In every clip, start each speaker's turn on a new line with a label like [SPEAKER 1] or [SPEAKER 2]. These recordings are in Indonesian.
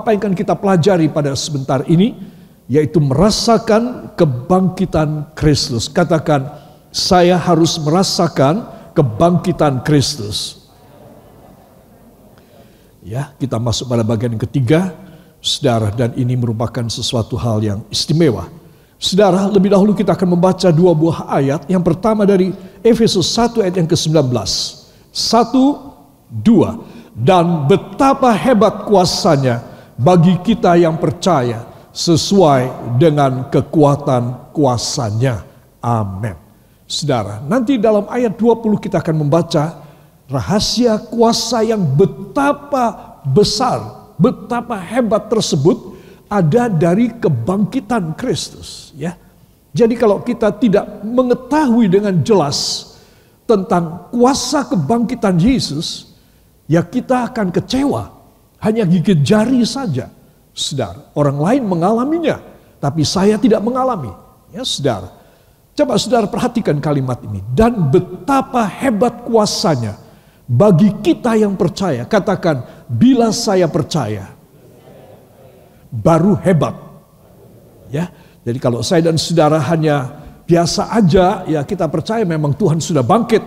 [SPEAKER 1] apa yang akan kita pelajari pada sebentar ini, yaitu merasakan kebangkitan Kristus. Katakan, saya harus merasakan kebangkitan Kristus. Ya, kita masuk pada bagian yang ketiga, saudara, dan ini merupakan sesuatu hal yang istimewa. Saudara, lebih dahulu kita akan membaca dua buah ayat. Yang pertama dari Efesus 1 ayat yang ke-19. 1, 2. Dan betapa hebat kuasanya bagi kita yang percaya sesuai dengan kekuatan kuasanya. Amin. Saudara, nanti dalam ayat 20 kita akan membaca rahasia kuasa yang betapa besar, betapa hebat tersebut ada dari kebangkitan Kristus, ya. Jadi kalau kita tidak mengetahui dengan jelas tentang kuasa kebangkitan Yesus, ya kita akan kecewa, hanya gigit jari saja. Saudara, orang lain mengalaminya, tapi saya tidak mengalami. Ya, saudara. Coba saudara perhatikan kalimat ini. Dan betapa hebat kuasanya bagi kita yang percaya. Katakan, bila saya percaya, baru hebat. Ya, jadi kalau saya dan saudara hanya biasa aja, ya kita percaya memang Tuhan sudah bangkit,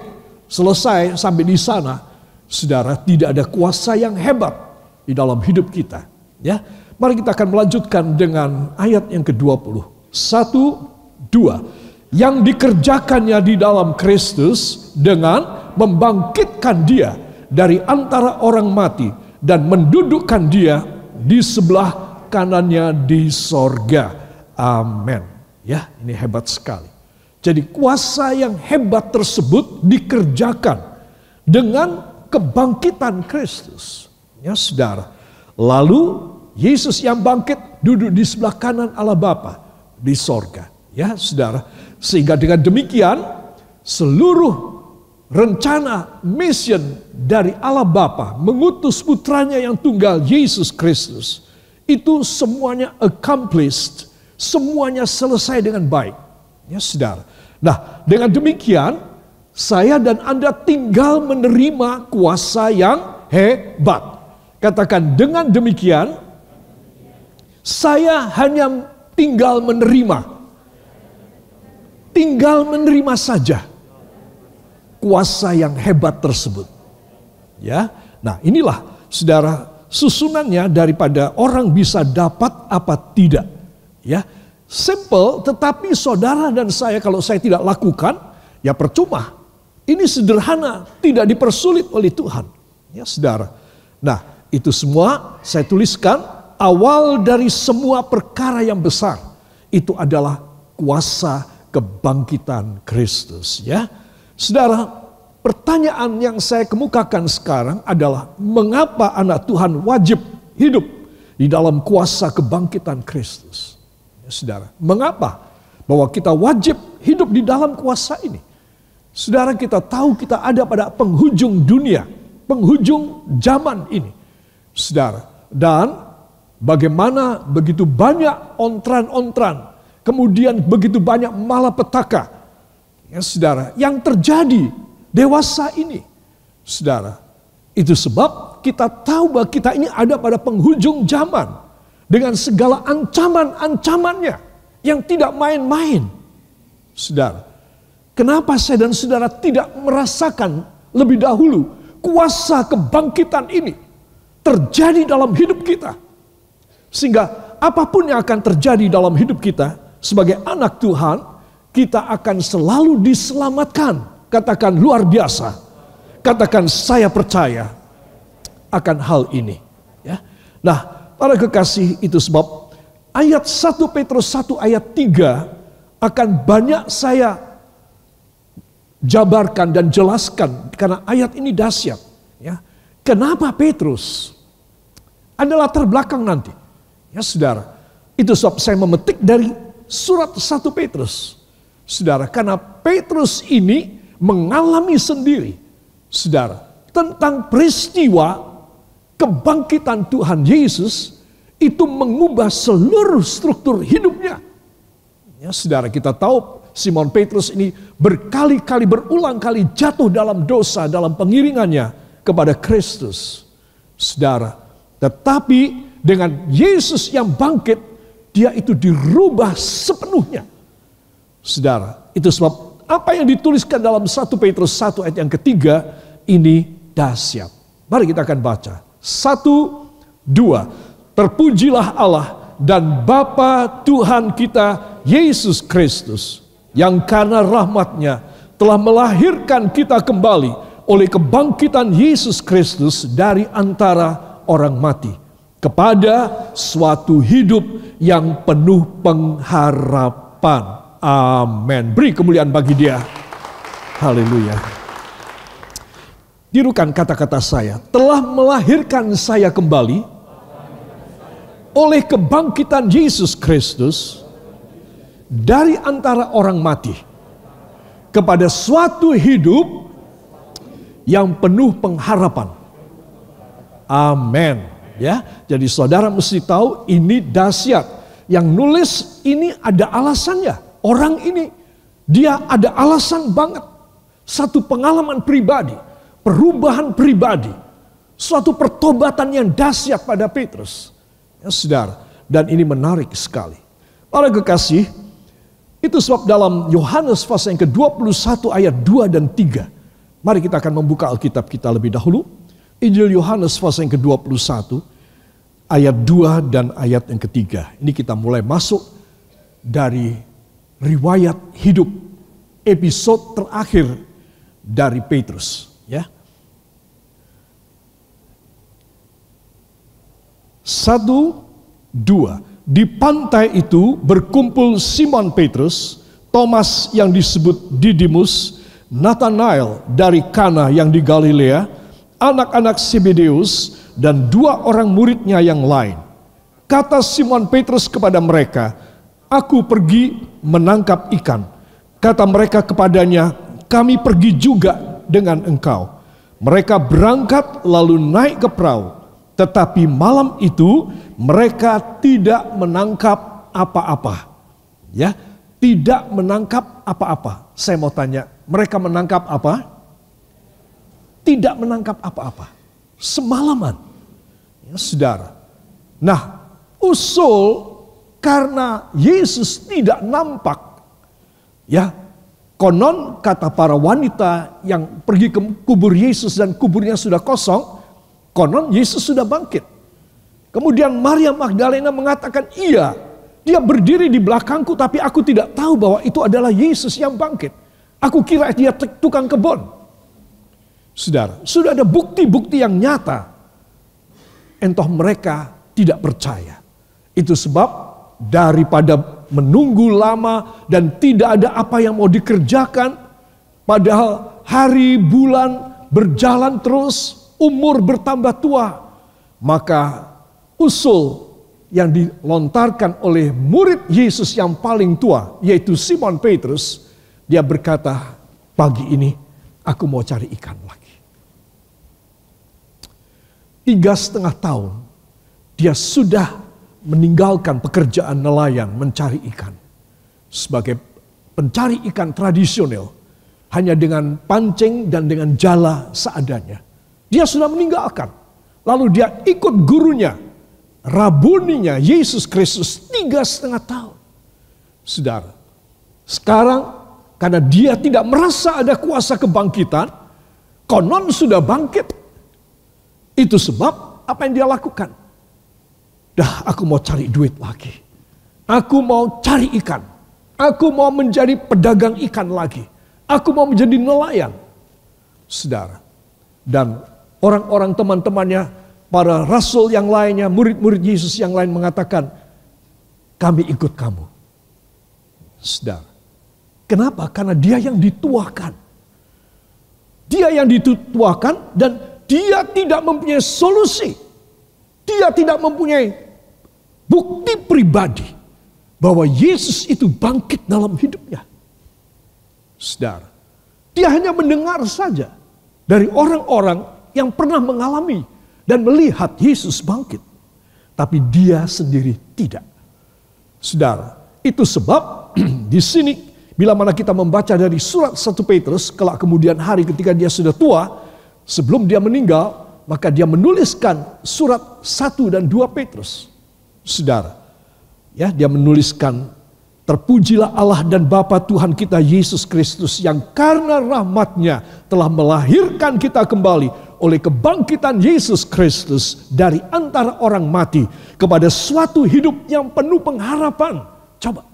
[SPEAKER 1] selesai sampai di sana. Saudara, tidak ada kuasa yang hebat di dalam hidup kita. Ya, mari kita akan melanjutkan dengan ayat yang ke-20. 1, 2. Yang dikerjakannya di dalam Kristus dengan membangkitkan dia dari antara orang mati dan mendudukkan dia di sebelah kanannya di sorga. Amin. Ya, ini hebat sekali. Jadi kuasa yang hebat tersebut dikerjakan dengan kebangkitan Kristus. Ya, saudara. Lalu Yesus yang bangkit duduk di sebelah kanan Allah Bapa di sorga. Ya, saudara. Sehingga dengan demikian seluruh rencana mission dari Allah Bapa mengutus putranya yang tunggal Yesus Kristus itu semuanya accomplished, semuanya selesai dengan baik. Ya, saudara. Nah, dengan demikian saya dan Anda tinggal menerima kuasa yang hebat. Katakan, dengan demikian saya hanya tinggal menerima. Tinggal menerima saja kuasa yang hebat tersebut. Ya. Nah, inilah saudara susunannya daripada orang bisa dapat apa tidak. Ya, simple, tetapi saudara dan saya kalau saya tidak lakukan, ya percuma. Ini sederhana, tidak dipersulit oleh Tuhan. Ya, saudara. Nah, itu semua saya tuliskan awal dari semua perkara yang besar. Itu adalah kuasa kebangkitan Kristus. Ya, saudara. Pertanyaan yang saya kemukakan sekarang adalah mengapa anak Tuhan wajib hidup di dalam kuasa kebangkitan Kristus? Ya, saudara, mengapa bahwa kita wajib hidup di dalam kuasa ini? Saudara, kita tahu kita ada pada penghujung dunia, penghujung zaman ini. Saudara, dan bagaimana begitu banyak ontran-ontran, kemudian begitu banyak malapetaka. Ya, saudara, yang terjadi dewasa ini, saudara. Itu sebab kita tahu bahwa kita ini ada pada penghujung zaman dengan segala ancaman-ancamannya yang tidak main-main. Saudara, kenapa saya dan saudara tidak merasakan lebih dahulu kuasa kebangkitan ini terjadi dalam hidup kita? Sehingga apapun yang akan terjadi dalam hidup kita sebagai anak Tuhan, kita akan selalu diselamatkan. Katakan, luar biasa. Katakan, saya percaya akan hal ini. Ya. Nah, para kekasih, itu sebab ayat 1 Petrus 1 ayat 3 akan banyak saya jabarkan dan jelaskan karena ayat ini dahsyat. Ya. Kenapa Petrus? Ada latar belakang nanti. Ya, saudara. Itu sebab saya memetik dari surat 1 Petrus. Saudara, karena Petrus ini mengalami sendiri, saudara, tentang peristiwa kebangkitan Tuhan Yesus itu mengubah seluruh struktur hidupnya. Ya, saudara, kita tahu Simon Petrus ini berkali-kali berulang kali jatuh dalam dosa dalam pengiringannya kepada Kristus. Saudara, tetapi dengan Yesus yang bangkit, dia itu dirubah sepenuhnya. Saudara, itu sebab apa yang dituliskan dalam 1 Petrus 1 ayat yang ketiga ini dahsyat. Mari kita akan baca. 1, 2. Terpujilah Allah dan Bapa Tuhan kita Yesus Kristus, yang karena rahmat-Nya telah melahirkan kita kembali oleh kebangkitan Yesus Kristus dari antara orang mati, kepada suatu hidup yang penuh pengharapan. Amin. Beri kemuliaan bagi Dia. Haleluya. Tirukan kata-kata saya, telah melahirkan saya kembali oleh kebangkitan Yesus Kristus dari antara orang mati, kepada suatu hidup yang penuh pengharapan. Amin. Ya, jadi saudara mesti tahu ini dahsyat. Yang nulis ini ada alasannya. Orang ini dia ada alasan banget. Satu pengalaman pribadi, perubahan pribadi, suatu pertobatan yang dahsyat pada Petrus. Ya, saudara, dan ini menarik sekali. Para kekasih, itu sebab dalam Yohanes pasal yang ke-21 ayat 2 dan 3. Mari kita akan membuka Alkitab kita lebih dahulu. Injil Yohanes pasal yang ke-21 ayat 2 dan ayat yang ketiga. Ini kita mulai masuk dari riwayat hidup episode terakhir dari Petrus, ya. 1, 2. Di pantai itu berkumpul Simon Petrus, Thomas yang disebut Didimus, Nathanael dari Kana yang di Galilea, anak-anak Zebedeus, dan 2 orang muridnya yang lain. Kata Simon Petrus kepada mereka, "Aku pergi menangkap ikan." Kata mereka kepadanya, "Kami pergi juga dengan engkau." Mereka berangkat lalu naik ke perahu. Tetapi malam itu mereka tidak menangkap apa-apa. Ya, tidak menangkap apa-apa. Saya mau tanya, mereka menangkap apa? Tidak menangkap apa-apa. Semalaman. Ya, saudara. Nah, usul karena Yesus tidak nampak. Ya, konon kata para wanita yang pergi ke kubur Yesus dan kuburnya sudah kosong, konon Yesus sudah bangkit. Kemudian Maria Magdalena mengatakan, "Iya, dia berdiri di belakangku tapi aku tidak tahu bahwa itu adalah Yesus yang bangkit. Aku kira dia tukang kebun." Saudara, sudah ada bukti-bukti yang nyata. Entah mereka tidak percaya. Itu sebab daripada menunggu lama dan tidak ada apa yang mau dikerjakan, padahal hari bulan berjalan terus, umur bertambah tua, maka usul yang dilontarkan oleh murid Yesus yang paling tua, yaitu Simon Petrus, dia berkata, "Pagi ini aku mau cari ikan lagi." 3,5 tahun dia sudah meninggalkan pekerjaan nelayan mencari ikan. Sebagai pencari ikan tradisional, hanya dengan pancing dan dengan jala seadanya. Dia sudah meninggalkan. Lalu dia ikut gurunya, rabuninya Yesus Kristus 3,5 tahun. Saudara, sekarang karena dia tidak merasa ada kuasa kebangkitan, konon sudah bangkit. Itu sebab apa yang dia lakukan? Dah, aku mau cari duit lagi. Aku mau cari ikan. Aku mau menjadi pedagang ikan lagi. Aku mau menjadi nelayan. Saudara. Dan orang-orang teman-temannya, para rasul yang lainnya, murid-murid Yesus yang lain mengatakan, "Kami ikut kamu." Saudara. Kenapa? Karena dia yang dituakan. Dia yang dituakan dan dia tidak mempunyai solusi. Dia tidak mempunyai bukti pribadi bahwa Yesus itu bangkit dalam hidupnya. Saudara, dia hanya mendengar saja dari orang-orang yang pernah mengalami dan melihat Yesus bangkit. Tapi dia sendiri tidak. Saudara, itu sebab di sini bila mana kita membaca dari surat 1 Petrus, kelak kemudian hari ketika dia sudah tua, sebelum dia meninggal, maka dia menuliskan surat 1 dan 2 Petrus. Saudara, ya, dia menuliskan, terpujilah Allah dan Bapa Tuhan kita Yesus Kristus yang karena rahmat-Nya telah melahirkan kita kembali oleh kebangkitan Yesus Kristus dari antara orang mati kepada suatu hidup yang penuh pengharapan. Coba,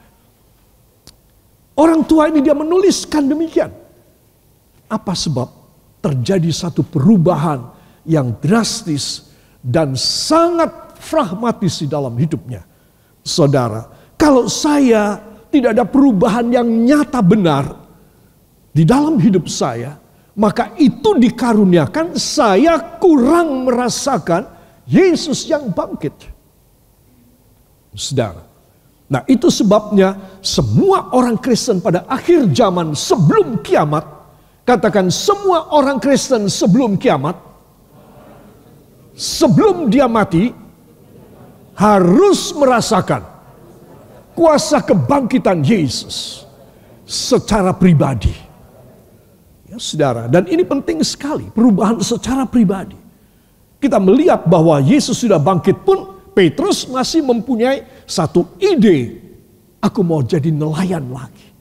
[SPEAKER 1] orang tua ini dia menuliskan demikian. Apa sebab? Terjadi satu perubahan yang drastis dan sangat pragmatis di dalam hidupnya. Saudara, kalau saya tidak ada perubahan yang nyata benar di dalam hidup saya, maka itu dikaruniakan saya kurang merasakan Yesus yang bangkit. Saudara, nah itu sebabnya semua orang Kristen pada akhir zaman sebelum kiamat, katakan semua orang Kristen sebelum kiamat, sebelum dia mati, harus merasakan kuasa kebangkitan Yesus secara pribadi. Ya, saudara, dan ini penting sekali, perubahan secara pribadi. Kita melihat bahwa Yesus sudah bangkit pun, Petrus masih mempunyai satu ide, aku mau jadi nelayan lagi.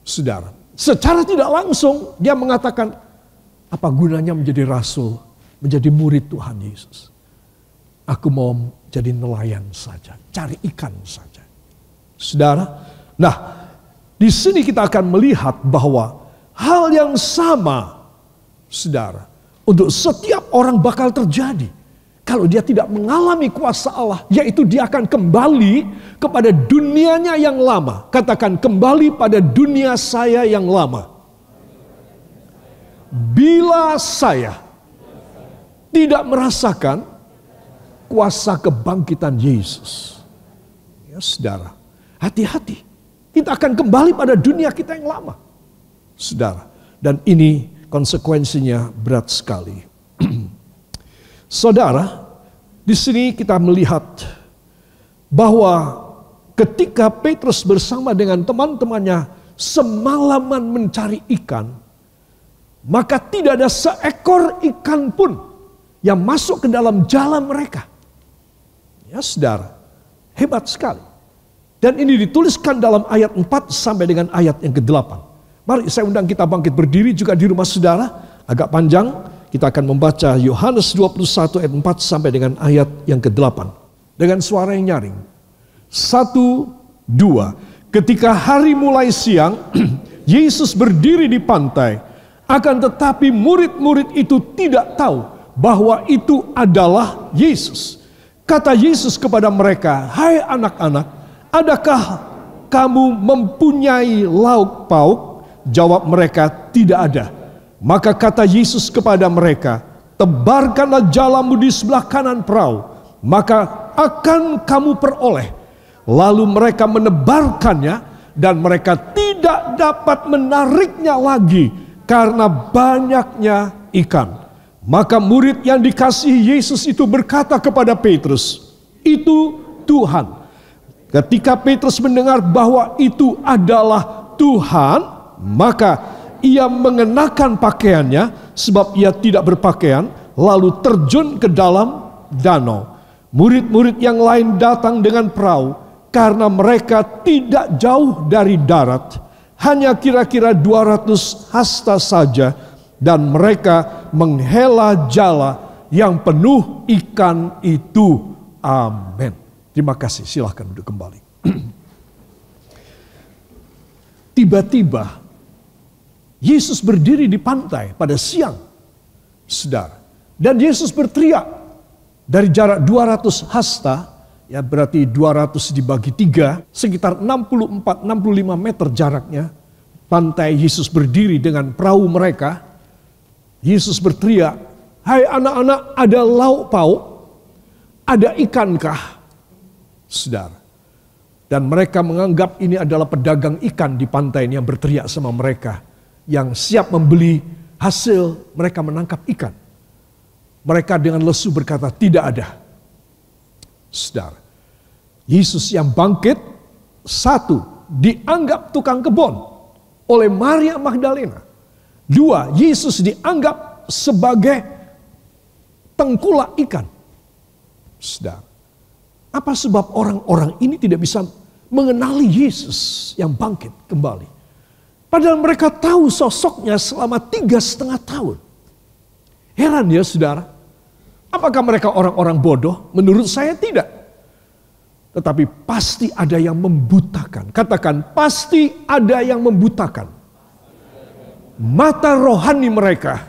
[SPEAKER 1] Saudara, secara tidak langsung dia mengatakan, apa gunanya menjadi rasul, menjadi murid Tuhan Yesus? Aku mau jadi nelayan saja, cari ikan saja. Saudara, nah di sini kita akan melihat bahwa hal yang sama, saudara, untuk setiap orang bakal terjadi kalau dia tidak mengalami kuasa Allah, yaitu dia akan kembali kepada dunianya yang lama. Katakan, kembali pada dunia saya yang lama. Bila saya tidak merasakan kuasa kebangkitan Yesus, ya saudara, hati-hati, kita akan kembali pada dunia kita yang lama. Saudara, dan ini konsekuensinya berat sekali. Saudara, di sini kita melihat bahwa ketika Petrus bersama dengan teman-temannya semalaman mencari ikan, maka tidak ada seekor ikan pun yang masuk ke dalam jala mereka. Ya saudara, hebat sekali. Dan ini dituliskan dalam ayat 4 sampai dengan ayat yang ke-8. Mari saya undang kita bangkit berdiri juga di rumah saudara. Agak panjang, kita akan membaca Yohanes 21 ayat 4 sampai dengan ayat yang ke-8. Dengan suara yang nyaring. 1, 2. Ketika hari mulai siang, Yesus berdiri di pantai. Akan tetapi murid-murid itu tidak tahu bahwa itu adalah Yesus. Kata Yesus kepada mereka, hai anak-anak, adakah kamu mempunyai lauk pauk? Jawab mereka, tidak ada. Maka kata Yesus kepada mereka, tebarkanlah jalamu di sebelah kanan perahu, maka akan kamu peroleh. Lalu mereka menebarkannya, dan mereka tidak dapat menariknya lagi karena banyaknya ikan. Maka murid yang dikasihi Yesus itu berkata kepada Petrus, itu Tuhan. Ketika Petrus mendengar bahwa itu adalah Tuhan, maka ia mengenakan pakaiannya sebab ia tidak berpakaian, lalu terjun ke dalam danau. Murid-murid yang lain datang dengan perahu karena mereka tidak jauh dari darat, hanya kira-kira 200 hasta saja, dan mereka menghela jala yang penuh ikan itu. Amin. Terima kasih, silahkan duduk kembali. Tiba-tiba Yesus berdiri di pantai pada siang, saudara. Dan Yesus berteriak dari jarak 200 hasta, ya berarti 200 dibagi 3, sekitar 64-65 meter jaraknya. Pantai Yesus berdiri dengan perahu mereka. Yesus berteriak, hai anak-anak, ada lauk pauk? Ada ikankah? Saudara. Dan mereka menganggap ini adalah pedagang ikan di pantai ini yang berteriak sama mereka, yang siap membeli hasil mereka menangkap ikan. Mereka dengan lesu berkata, tidak ada. Saudara, Yesus yang bangkit, 1, dianggap tukang kebon oleh Maria Magdalena. 2, Yesus dianggap sebagai tengkulak ikan. Saudara, apa sebab orang-orang ini tidak bisa mengenali Yesus yang bangkit kembali? Padahal mereka tahu sosoknya selama 3,5 tahun. Heran ya saudara. Apakah mereka orang-orang bodoh? Menurut saya tidak. Tetapi pasti ada yang membutakan. Katakan, pasti ada yang membutakan mata rohani mereka.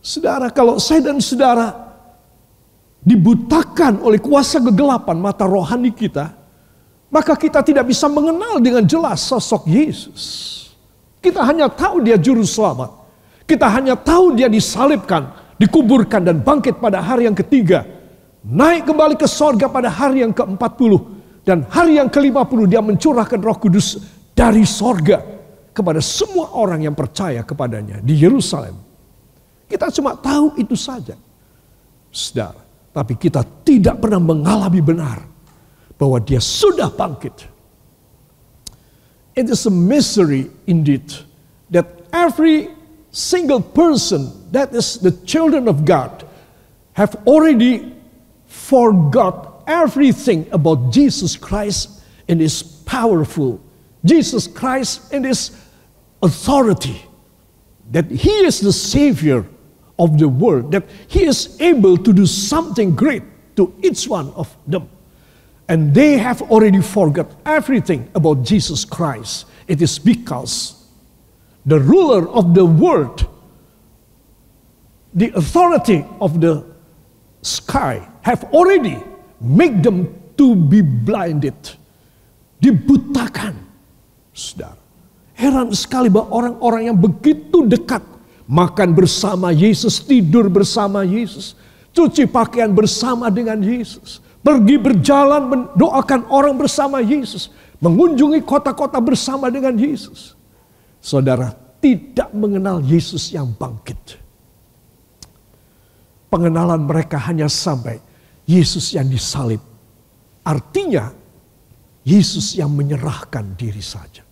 [SPEAKER 1] Saudara, kalau saya dan saudara dibutakan oleh kuasa kegelapan mata rohani kita, maka kita tidak bisa mengenal dengan jelas sosok Yesus. Kita hanya tahu dia juru selamat. Kita hanya tahu dia disalibkan, dikuburkan dan bangkit pada hari yang ketiga. Naik kembali ke sorga pada hari yang ke-40. Dan hari yang ke-50 dia mencurahkan Roh Kudus dari sorga kepada semua orang yang percaya kepadanya di Yerusalem. Kita cuma tahu itu saja. Saudara, tapi kita tidak pernah mengalami benar bahwa dia sudah bangkit. It is a mystery indeed that every single person that is the children of God have already forgot everything about Jesus Christ and His powerful, Jesus Christ and His authority, that He is the Savior of the world, that He is able to do something great to each one of them. And they have already forgot everything about Jesus Christ. It is because the ruler of the world, the authority of the sky, have already made them to be blinded. Dibutakan. Saudara, heran sekali bahwa orang-orang yang begitu dekat, makan bersama Yesus, tidur bersama Yesus, cuci pakaian bersama dengan Yesus, pergi berjalan mendoakan orang bersama Yesus, mengunjungi kota-kota bersama dengan Yesus. Saudara, tidak mengenal Yesus yang bangkit. Pengenalan mereka hanya sampai Yesus yang disalib. Artinya Yesus yang menyerahkan diri saja.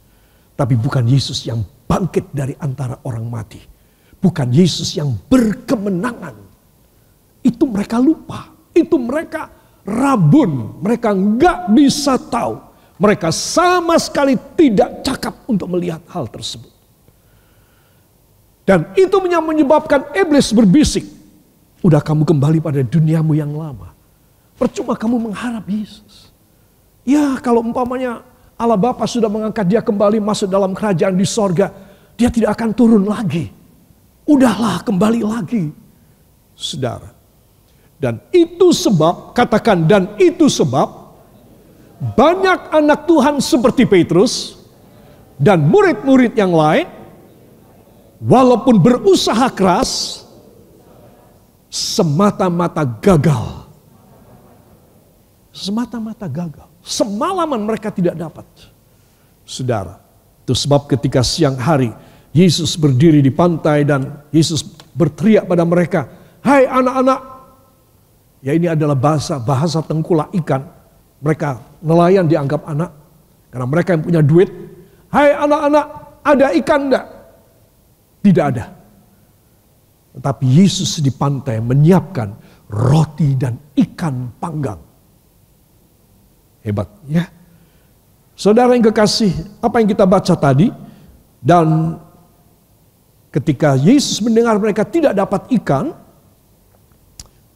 [SPEAKER 1] Tapi bukan Yesus yang bangkit dari antara orang mati. Bukan Yesus yang berkemenangan. Itu mereka lupa. Itu mereka rabun. Mereka nggak bisa tahu. Mereka sama sekali tidak cakap untuk melihat hal tersebut. Dan itu yang menyebabkan iblis berbisik. Udah kamu kembali pada duniamu yang lama. Percuma kamu mengharap Yesus. Ya kalau umpamanya Allah Bapa sudah mengangkat dia kembali masuk dalam kerajaan di sorga. Dia tidak akan turun lagi. Udahlah kembali lagi. Saudara. Dan itu sebab, katakan dan itu sebab, banyak anak Tuhan seperti Petrus dan murid-murid yang lain, walaupun berusaha keras, semata-mata gagal. Semata-mata gagal. Semalaman mereka tidak dapat. Saudara, itu sebab ketika siang hari, Yesus berdiri di pantai dan Yesus berteriak pada mereka, "Hai anak-anak." Ya ini adalah bahasa tengkulak ikan. Mereka nelayan dianggap anak. Karena mereka yang punya duit. "Hai anak-anak, ada ikan enggak?" Tidak ada. Tetapi Yesus di pantai menyiapkan roti dan ikan panggang. Hebat ya. Saudara yang kekasih, apa yang kita baca tadi. Dan ketika Yesus mendengar mereka tidak dapat ikan,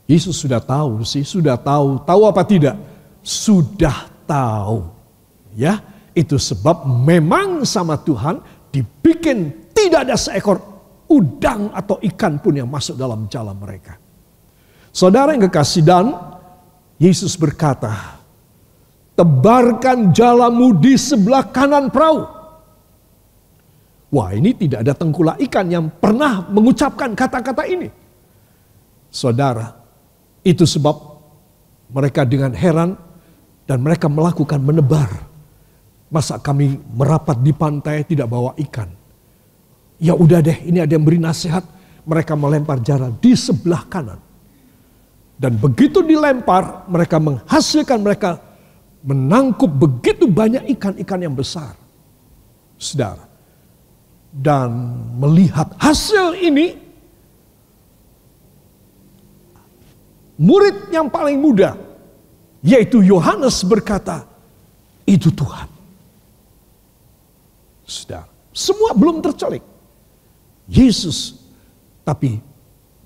[SPEAKER 1] Yesus sudah tahu sih, sudah tahu. Tahu apa tidak? Sudah tahu. Ya, itu sebab memang sama Tuhan dibikin tidak ada seekor udang atau ikan pun yang masuk dalam jala mereka. Saudara yang kekasih, dan Yesus berkata, "Tebarkan jalamu di sebelah kanan perahu." Wah, ini tidak ada tengkulak ikan yang pernah mengucapkan kata-kata ini. Saudara, itu sebab mereka dengan heran dan mereka melakukan menebar. Masa kami merapat di pantai tidak bawa ikan? Ya udah deh, ini ada yang beri nasihat. Mereka melempar jala di sebelah kanan. Dan begitu dilempar, mereka menghasilkan, mereka menangkup begitu banyak ikan-ikan yang besar. Saudara. Dan melihat hasil ini, murid yang paling muda, yaitu Yohanes, berkata, itu Tuhan. Saudara, semua belum tercelik. Yesus, tapi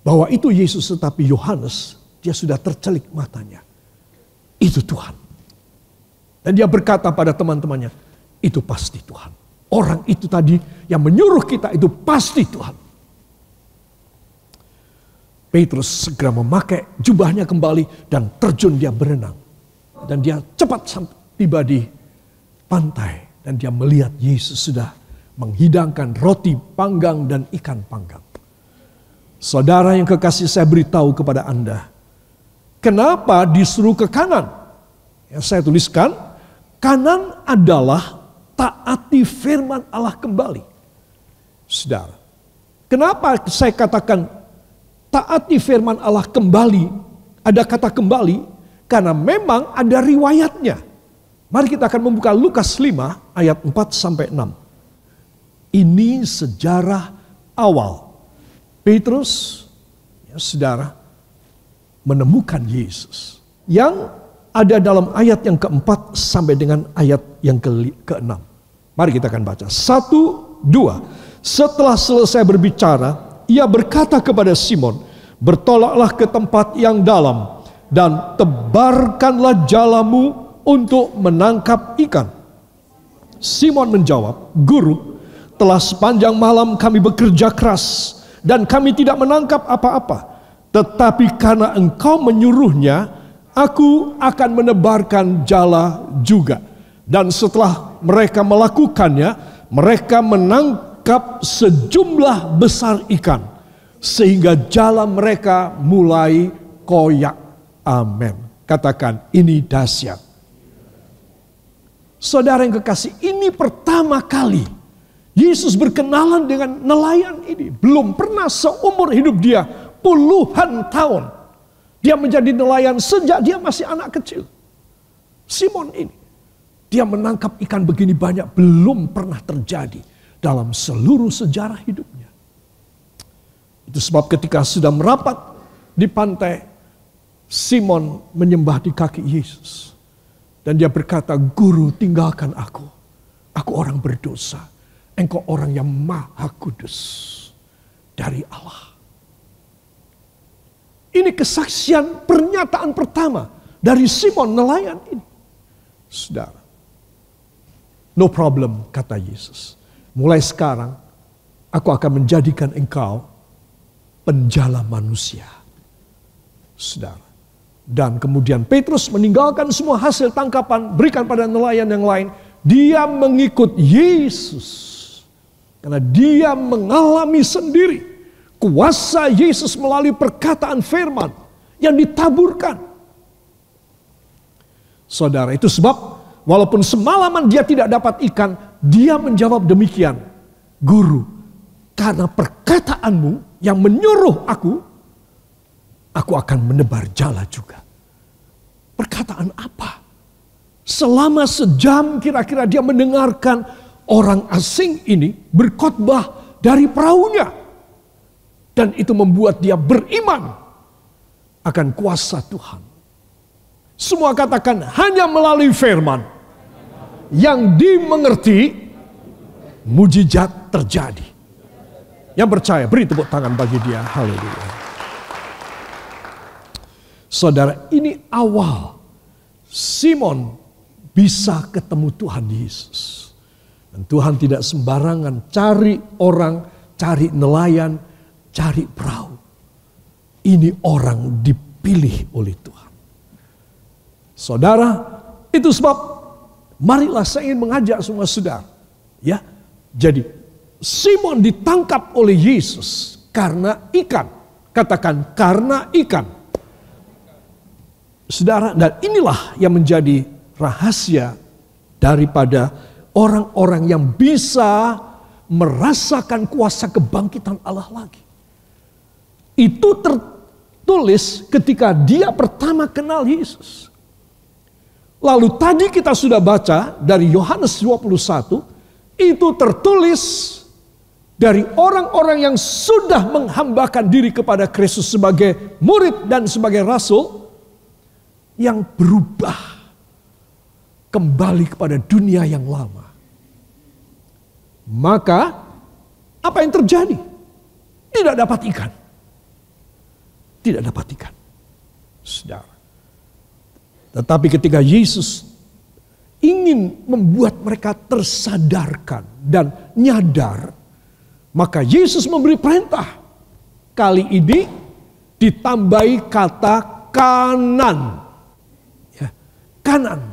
[SPEAKER 1] bahwa itu Yesus tetapi Yohanes, dia sudah tercelik matanya. Itu Tuhan. Dan dia berkata pada teman-temannya, itu pasti Tuhan. Orang itu tadi yang menyuruh kita itu pasti Tuhan. Petrus segera memakai jubahnya kembali dan terjun, dia berenang. Dan dia cepat tiba di pantai. Dan dia melihat Yesus sudah menghidangkan roti panggang dan ikan panggang. Saudara yang kekasih, saya beritahu kepada Anda, kenapa disuruh ke kanan? Yang saya tuliskan, kanan adalah taati firman Allah kembali. Saudara, kenapa saya katakan taati firman Allah kembali? Ada kata kembali, karena memang ada riwayatnya. Mari kita akan membuka Lukas 5 ayat 4-6. Ini sejarah awal Petrus, ya saudara, menemukan Yesus. Yang ada dalam ayat yang keempat sampai dengan ayat yang keenam. Mari kita akan baca. 1, 2. Setelah selesai berbicara, ia berkata kepada Simon, bertolaklah ke tempat yang dalam dan tebarkanlah jalamu untuk menangkap ikan. Simon menjawab, Guru, telah sepanjang malam kami bekerja keras dan kami tidak menangkap apa-apa. Tetapi karena engkau menyuruhnya, aku akan menebarkan jala juga. Dan setelah mereka melakukannya, mereka menangkap sejumlah besar ikan, sehingga jala mereka mulai koyak. Amin. Katakan, ini dahsyat. Saudara yang kekasih, ini pertama kali Yesus berkenalan dengan nelayan ini. Belum pernah seumur hidup dia, puluhan tahun dia menjadi nelayan sejak dia masih anak kecil. Simon ini, dia menangkap ikan begini banyak, belum pernah terjadi dalam seluruh sejarah hidupnya. Itu sebab ketika sudah merapat di pantai, Simon menyembah di kaki Yesus. Dan dia berkata, Guru, tinggalkan aku. Aku orang berdosa. Engkau orang yang maha kudus dari Allah. Ini kesaksian pernyataan pertama dari Simon nelayan ini. Saudara, no problem, kata Yesus. Mulai sekarang, aku akan menjadikan engkau penjala manusia. Saudara. Dan kemudian Petrus meninggalkan semua hasil tangkapan, berikan pada nelayan yang lain. Dia mengikut Yesus. Karena dia mengalami sendiri kuasa Yesus melalui perkataan firman yang ditaburkan. Saudara, itu sebab walaupun semalaman dia tidak dapat ikan, dia menjawab demikian. Guru, karena perkataanmu yang menyuruh aku akan menebar jala juga. Perkataan apa? Selama sejam kira-kira dia mendengarkan orang asing ini berkhotbah dari perahunya. Dan itu membuat dia beriman akan kuasa Tuhan. Semua katakan, hanya melalui firman yang dimengerti, mujizat terjadi. Yang percaya, beri tepuk tangan bagi dia. Haleluya. Saudara, ini awal Simon bisa ketemu Tuhan Yesus. Dan Tuhan tidak sembarangan cari orang, cari nelayan, cari perahu. Ini orang dipilih oleh Tuhan. Saudara, itu sebab marilah saya ingin mengajak semua saudara. Ya, jadi Simon ditangkap oleh Yesus karena ikan. Katakan, karena ikan. Saudara, dan inilah yang menjadi rahasia daripada orang-orang yang bisa merasakan kuasa kebangkitan Allah lagi. Itu tertulis ketika dia pertama kenal Yesus. Lalu tadi kita sudah baca dari Yohanes 21, itu tertulis dari orang-orang yang sudah menghambakan diri kepada Kristus sebagai murid dan sebagai rasul, yang berubah kembali kepada dunia yang lama. Maka apa yang terjadi? Tidak dapat ikan. Tidak dapat ikan. Saudara. Tetapi ketika Yesus ingin membuat mereka tersadarkan dan nyadar, maka Yesus memberi perintah. Kali ini ditambahi kata kanan. Ya, kanan.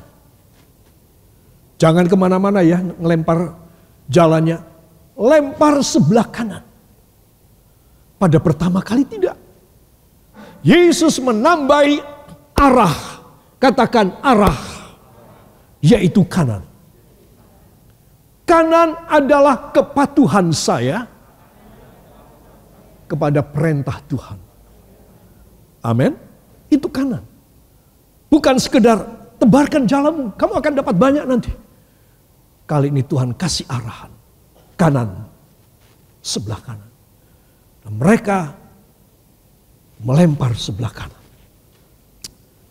[SPEAKER 1] Jangan kemana-mana ya, ngelempar jalannya. Lempar sebelah kanan. Pada pertama kali tidak. Yesus menambahi arah. Katakan arah. Yaitu kanan. Kanan adalah kepatuhan saya kepada perintah Tuhan. Amin. Itu kanan. Bukan sekedar tebarkan jalanmu, kamu akan dapat banyak nanti. Kali ini Tuhan kasih arahan. Kanan. Sebelah kanan. Dan mereka melempar sebelah kanan.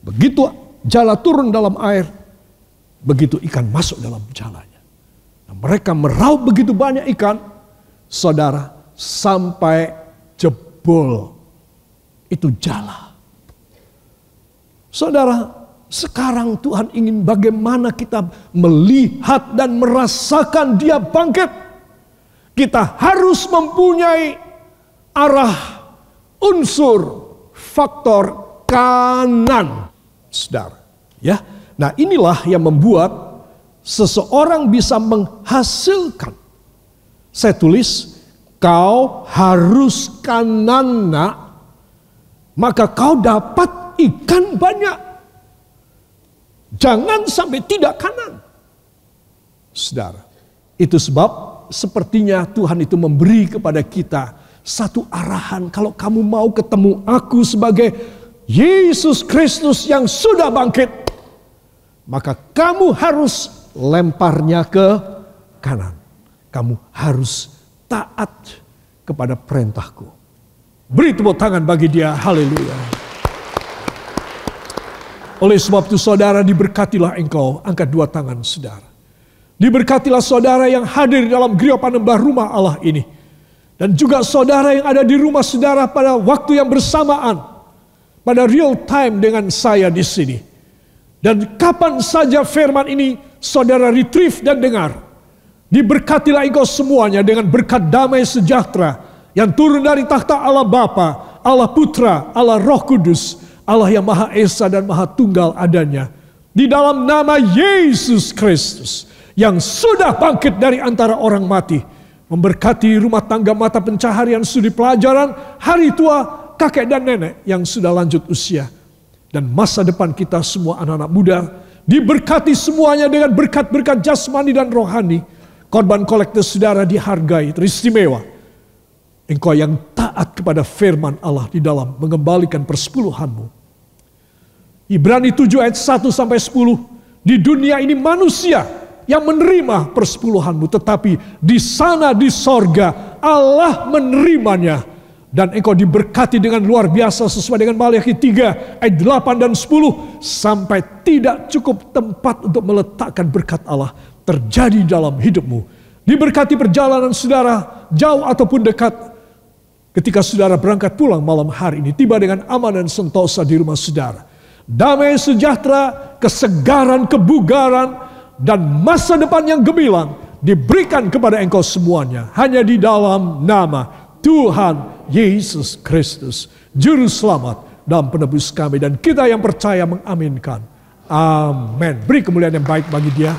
[SPEAKER 1] Begitu jala turun dalam air, begitu ikan masuk dalam jalanya. Nah, mereka meraup begitu banyak ikan, saudara, sampai jebol itu jala. Saudara, sekarang Tuhan ingin bagaimana kita melihat dan merasakan Dia bangkit. Kita harus mempunyai arah, unsur, faktor kanan. Saudara, ya. Nah, inilah yang membuat seseorang bisa menghasilkan. Saya tulis, kau harus kanan, nak, maka kau dapat ikan banyak. Jangan sampai tidak kanan. Saudara, itu sebab sepertinya Tuhan itu memberi kepada kita satu arahan. Kalau kamu mau ketemu aku sebagai Yesus Kristus yang sudah bangkit, maka kamu harus lemparnya ke kanan. Kamu harus taat kepada perintahku. Beri tepuk tangan bagi dia. Haleluya. Oleh sebab itu saudara, diberkatilah engkau. Angkat dua tangan saudara. Diberkatilah saudara yang hadir dalam gereja Panembahan Rumah Allah ini. Dan juga saudara yang ada di rumah saudara pada waktu yang bersamaan. Pada real time dengan saya di sini. Dan kapan saja firman ini saudara retrieve dan dengar. Diberkatilah engkau semuanya dengan berkat damai sejahtera yang turun dari takhta Allah Bapa, Allah Putra, Allah Roh Kudus, Allah yang Maha Esa dan Maha Tunggal adanya. Di dalam nama Yesus Kristus yang sudah bangkit dari antara orang mati. Memberkati rumah tangga mata pencaharian studi pelajaran, hari tua, kakek dan nenek yang sudah lanjut usia. Dan masa depan kita semua anak-anak muda diberkati semuanya dengan berkat-berkat jasmani dan rohani. Korban kolektor saudara dihargai, teristimewa. Engkau yang taat kepada firman Allah di dalam mengembalikan persepuluhanmu. Ibrani 7 ayat 1 sampai 10. Di dunia ini manusia yang menerima persepuluhanmu, tetapi di sana di sorga Allah menerimanya. Dan engkau diberkati dengan luar biasa sesuai dengan Maliaki 3 ayat 8 dan 10. Sampai tidak cukup tempat untuk meletakkan berkat Allah terjadi dalam hidupmu. Diberkati perjalanan saudara jauh ataupun dekat. Ketika saudara berangkat pulang malam hari ini, tiba dengan aman dan sentosa di rumah saudara. Damai sejahtera, kesegaran, kebugaran, dan masa depan yang gemilang diberikan kepada engkau semuanya. Hanya di dalam nama Tuhan Yesus Kristus, Juru Selamat dan Penebus kami. Dan kita yang percaya mengaminkan. Amin. Beri kemuliaan yang baik bagi dia.